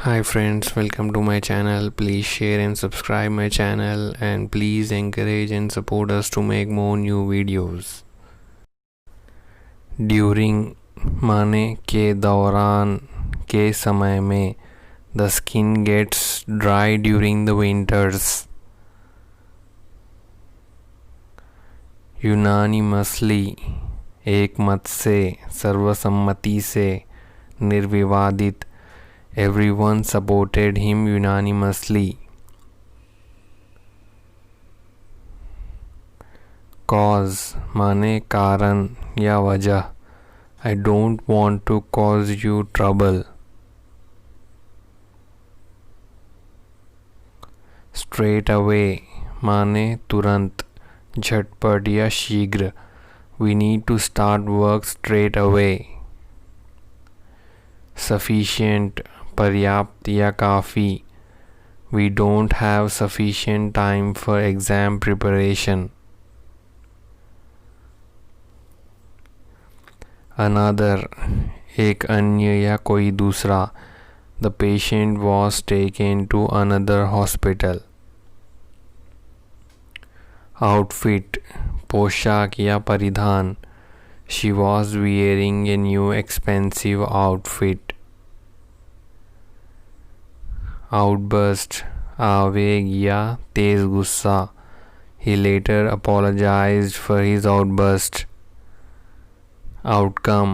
Hi friends, welcome to my channel. Please share and subscribe my channel and please encourage and support us to make more new videos. During माने के दौरान के समय में the skin gets dry during the winters. Unanimously एक मत से सर्वसम्मति से निर्विवादित Everyone supported him unanimously. Cause माने कारण या वजह. I don't want to cause you trouble. Straightaway माने तुरंत, झटपट या शीघ्र. We need to start work straight away. Sufficient पर्याप्त या काफ़ी. We don't have sufficient time for exam preparation. Another एक अन्य या कोई दूसरा. The patient was taken to another hospital. Outfit पोशाक या परिधान. She was wearing a new expensive outfit. Outburst आवेग या तेज गुस्सा. He later apologized for his outburst. Outcome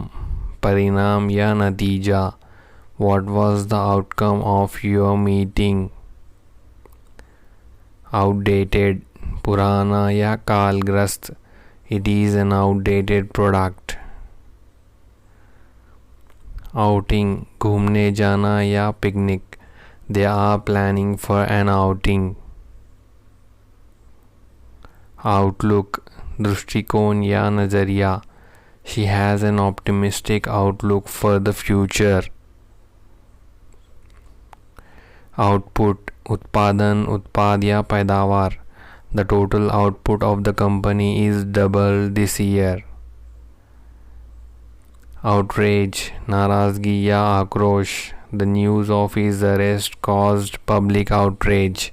परिणाम या नतीजा. What was the outcome of your meeting? Outdated पुराना या कालग्रस्त. It is an outdated product. Outing घूमने जाना या picnic. They are planning for an outing. Outlook दृष्टिकोण या नज़रिया. She has an optimistic outlook for the future. Output उत्पादन उत्पाद या पैदावार. The total output of the company is double this year. Outrage नाराज़गी या आक्रोश. The news of his arrest caused public outrage.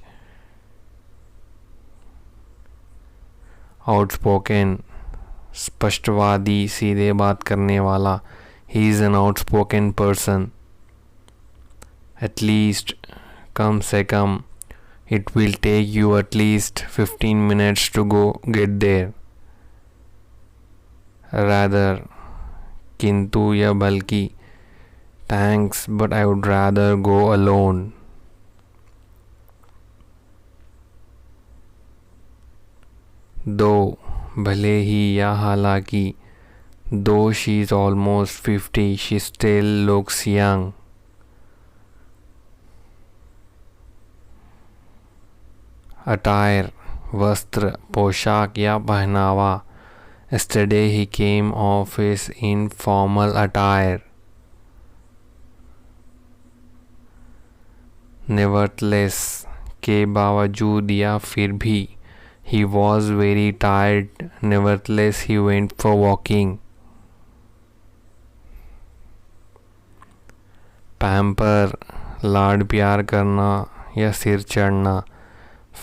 Outspoken स्पष्टवादी सीधे बात करने वाला. He is an outspoken person. At least कम से कम. It will take you at least 15 minutes to get there. Rather किंतु या बल्कि. Thanks, but I would rather go alone. Though भले ही या हालांकि. Though she is almost 50, she still looks young. Attire वस्त्र पोशाक या पहनावा. Yesterday he came office in formal attire. Nevertheless के बावजूद या फिर भी. He was very tired. Nevertheless he went for walking. Pamper लाड प्यार करना या सिर चढ़ना.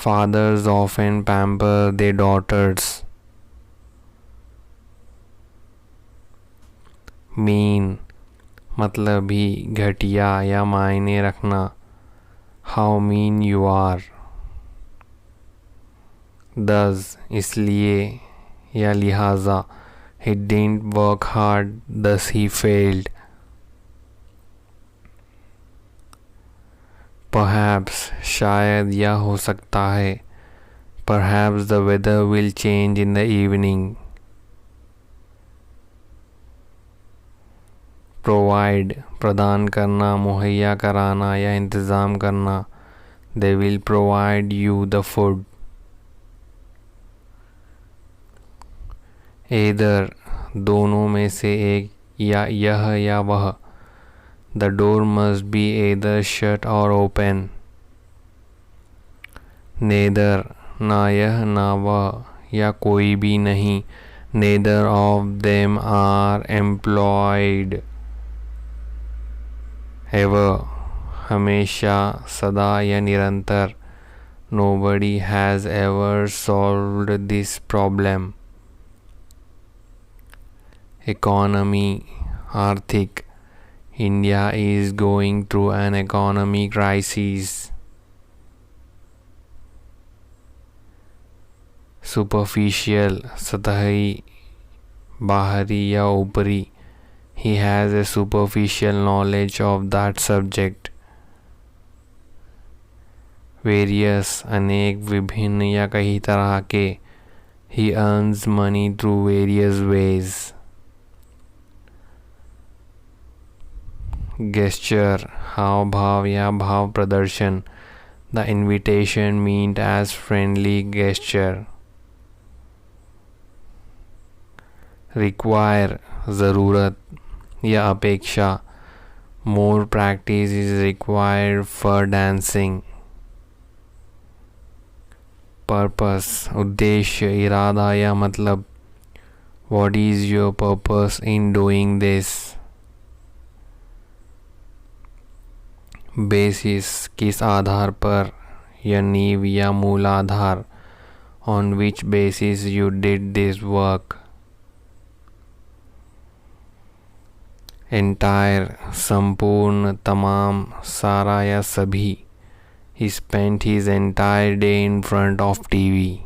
Fathers often pamper their daughters. Mean मतलब ही घटिया या मायने रखना. How mean you are. Thus इसलिए या लिहाजा. He didn't work hard, thus he failed. Perhaps शायद या हो सकता है. Perhaps the weather will change in the evening. Provide प्रदान करना मुहैया कराना या इंतज़ाम करना. They will provide you the food. Either दोनों में से एक या यह या वह. The door must be either shut or open. Neither ना यह ना वह या कोई भी नहीं. Neither of them are employed. ever हमेशा, सदा या निरंतर. Nobody has ever solved this problem. Economy, आर्थिक. India is going through an economic crisis. Superficial, सतही, बाहरी या ऊपरी. He has a superficial knowledge of that subject. Various, अनेक, विभिन्न या कई तरह के. He earns money through various ways. Gesture, हाव भाव या भाव प्रदर्शन. The invitation meant as friendly gesture. Require, ज़रूरत या अपेक्षा. More practice is required for dancing. Purpose, उद्देश्य, इरादा या मतलब. What is your purpose in doing this? Basis, किस आधार पर, या नींव या मूल आधार. On which basis you did this work? Entire, संपूर्ण, तमाम, सारा या सभी. He spent his entire day in front of TV.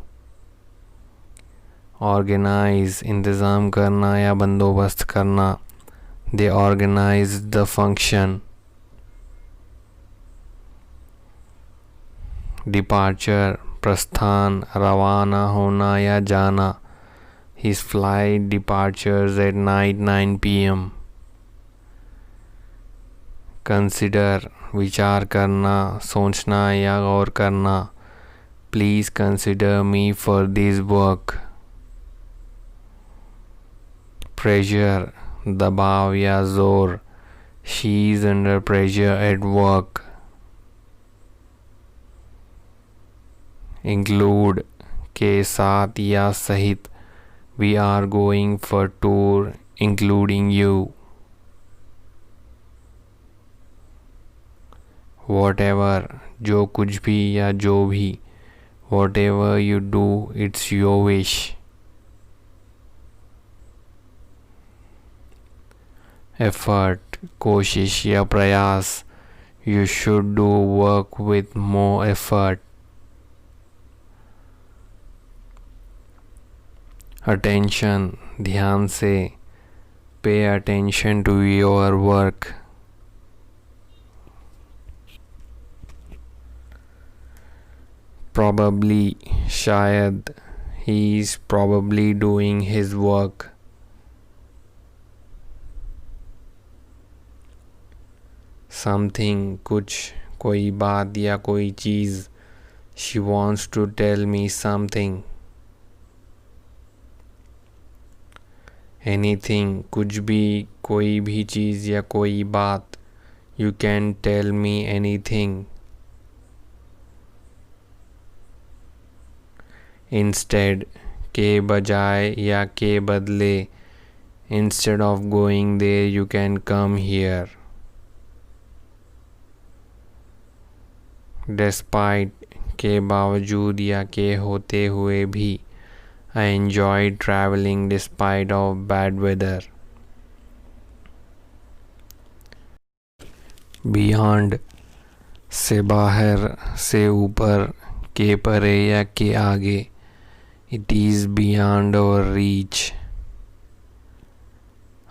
Organize, इंतज़ाम करना या बंदोबस्त करना. They organized the function. Departure, प्रस्थान, रवाना होना या जाना. His flight departures at night 9 p.m. Consider, विचार करना, सोचना या गौर करना. Please consider me for this work. Pressure, दबाव या जोर. She is under pressure at work. Include, के साथ या सहित. We are going for tour including you. Whatever, जो कुछ भी या जो भी. Whatever you do, it's your wish. Effort, कोशिश या प्रयास. You should do work with more effort. Attention, ध्यान से. Pay attention to your work. Probably, शायद. He is probably doing his work. Something, कुछ, कोई बात या कोई चीज़. She wants to tell me something. Anything, कुछ भी, कोई भी चीज़ या कोई बात. You can tell me anything. Instead, के बजाय या के बदले. Instead of going there, you can come here. Despite, के बावजूद या के होते हुए भी. I enjoyed traveling despite of bad weather. Beyond, से बाहर, से ऊपर, के परे या के आगे. It is beyond our reach.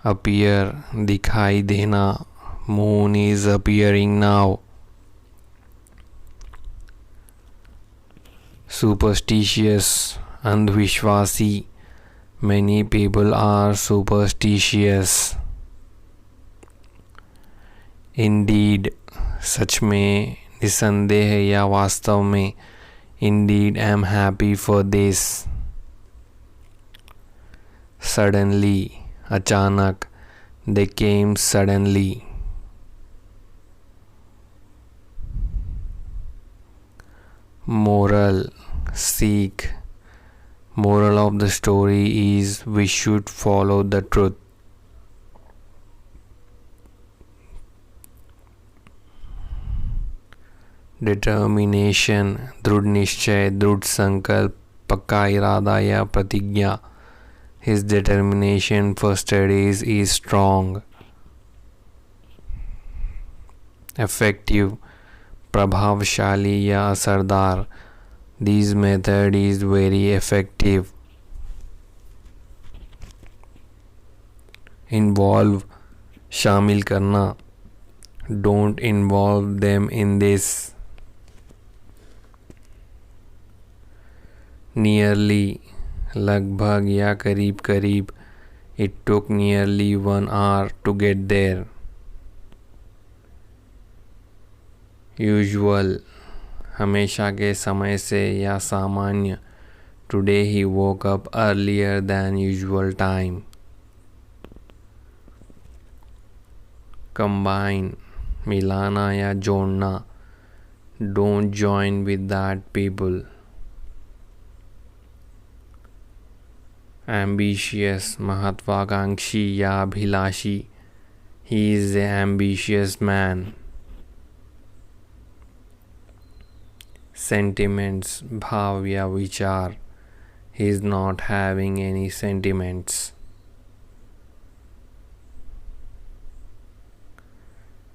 Appear, दिखाई देना. Moon is appearing now. Superstitious, अंधविश्वासी. Many people are superstitious. Indeed, सच में, निसंदेह या वास्तव में. Indeed, I am happy for this. Suddenly, अचानक. They came suddenly. Moral, सीख. Moral of the story is we should follow the truth. Determination, दृढ़ निश्चय, दृढ़ संकल्प, पक्का इरादा या प्रतिज्ञा. His determination for studies is strong. Effective, प्रभावशाली या असरदार. This method is very effective. Involve, शामिल करना. Don't involve them in this. Nearly, लगभग या करीब करीब. It took nearly 1 hour to get there. Usual, हमेशा के समय से या सामान्य. Today he woke up earlier than usual time. Combine, मिलाना या जोड़ना. Don't join with that people. Ambitious, महत्वाकांक्षी या अभिलाषी. He is an ambitious man. Sentiments, भाव या विचार. He is not having any sentiments.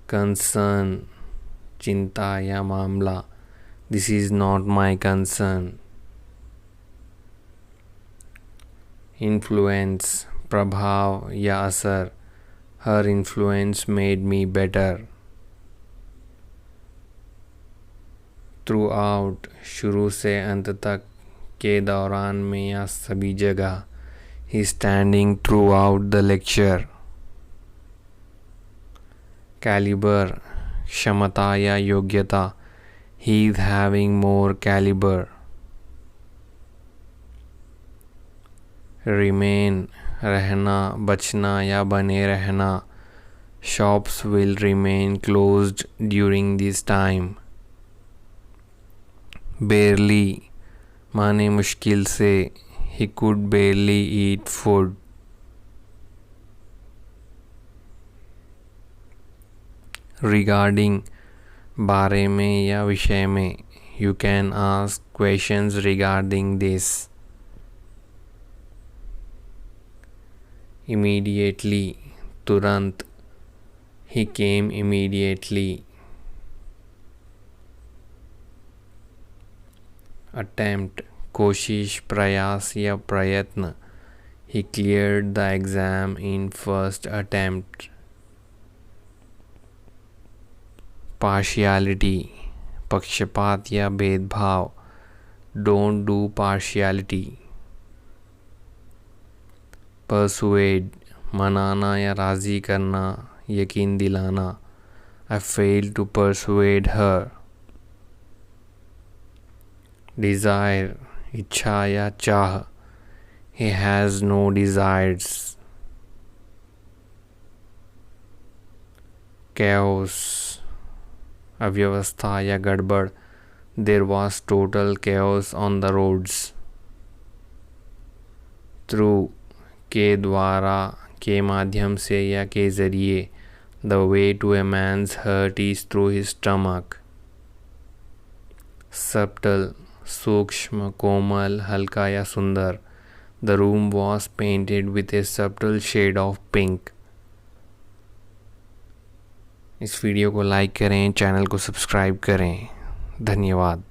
Concern, चिंता या मामला. This is not my concern. Influence, प्रभाव या असर. Her influence made me better. Throughout, शुरू से अंत तक. के दौरान में या सभी जगह. He is standing throughout the lecture. Caliber, क्षमता या योग्यता. He is having more caliber. Remain, रहना, बचना या बने रहना. Shops will remain closed during this time. Barely, माने मुश्किल से. He could barely eat food. Regarding, बारे में या विषय में. You can ask questions regarding this. Immediately, तुरंत. He came immediately. Attempt, कोशिश, प्रयास या प्रयत्न. He cleared the exam in first attempt. Partiality, पक्षपात या भेदभाव. Don't do partiality. Persuade, मनाना या राज़ी करना, यकीन दिलाना. I failed to persuade her. Desire, इच्छा या चाह. He has no desires. Chaos, अव्यवस्था या गड़बड़. There was total chaos on the roads. Through, के द्वारा, के माध्यम से या के ज़रिए. The way to a man's hurt is through his stomach. Subtle, सूक्ष्म, कोमल, हल्का या सुंदर. The room was painted with a subtle shade of pink. इस वीडियो को लाइक करें, चैनल को सब्सक्राइब करें. धन्यवाद.